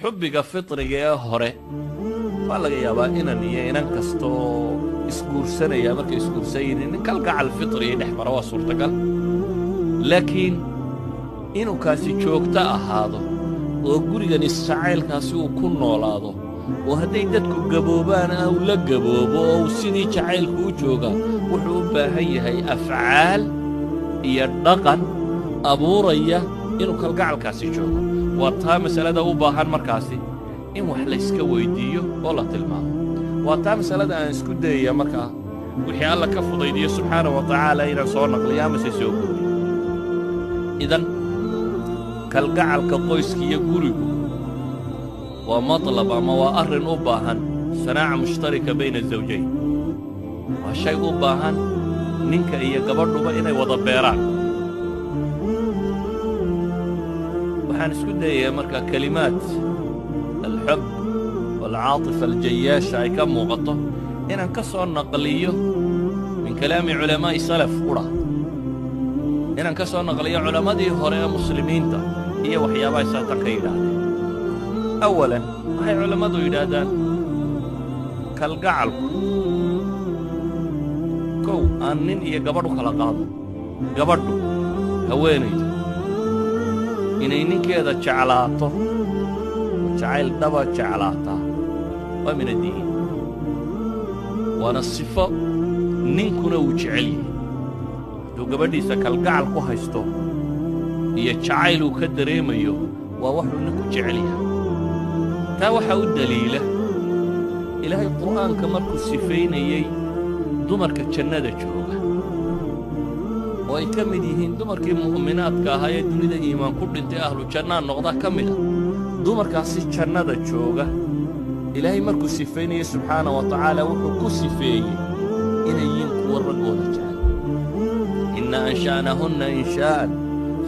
حبك فطري هره والله يا با إنان كستو إسكورسنا يا مرك إسكورسين إن كالقع الفطري نحمر وصورتك لكن إنه كاسي شوكتا هذا وقولي السعيل كاسي وكن ولاده وهدي دتكو جبوبان أو لا جبوب أو سيدي شعيل كوجوجا وحبها هي أفعال يدقن أبورية إنه كالقع الكاسي شوكا وطها مسألة وباهن مركاسي إن وحلا يسكويديو ولا تلمام وطها مسألة أن يسكودي مركا وحي الله كفضيديو سبحانه وتعالى إلى صورنا قيامة سيسوكو إذن كالقع الكقويسكي يقولوا ومطلب ما وأرن أباهن صناعة مشتركة بين الزوجين وشيء أباهن نينك إيا قبرنو بإني وضبيران وحان اسكودي مركا كلمات الحب والعاطفة الجياشة أي كم مغطى إن انكسر النقلية من كلام علماء سلف قرى إن انكسر النقلية علماء دي هوريا مسلمين تا هي وحيابا يساتك يدادين أولا هاي علماء دو يدادان كالقعل كو أنين إيا قبردو خلقادو قبردو هوينيدو inay ninkeeda jeclaato jacayl dhaba jeclaataa waa min addiin waana sifo ninkuna uu jecel yahay hadduu gabadhiisa kalgacal ku haysto iyo jacayl uu ka dareemayo waa waxuu ninku jecel yahay taa waxaa u daliila ilaahay qur'aanka markuu sifaynayey dumarka jannada jooga oo ay ka mid yihiin dumarkii mu'minaadka ahaa ee dunida iimaan ku dhintay ahlu jannaa noqda ka mid ah dumarkaasi jannada jooga ilaahay markuu sifeynayay subxaana wa tacaala wuxuu ku sifeeyey inay yihiin kuwa raggooda jecel inna anshaanahunna inshaa'an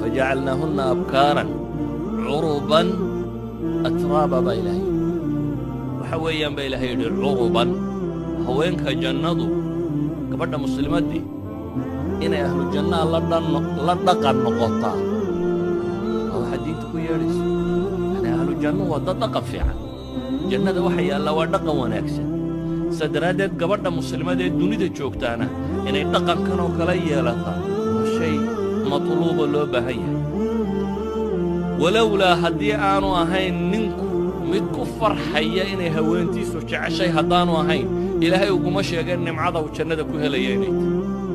fajacalnaahunna abkaaran curuban atraaba baa ilaahay waxa weeyaan baa ilaahay yidhi curuban haweenka jannadu gabadha muslimaddii inay ahlu jannaa la dhaqan noqotaa oo waxa diinta ku yeedhayso yani ahlu janno waa dad dhaqan fiican jannada waxa yaalla waa dhaqan wanaagsan saa daraaddeed gabadha muslimadee dunida joogtaana inay dhaqankan oo kala yeelataa waa shay matluuba loo baahan yahay walowlaa haddii aanu ahayn ninku mid ku farxaya inay haweentiisu jeceshay haddaanu ahayn ilaahay uguma sheegeen nimcada uu jannada ku helaya inay tahay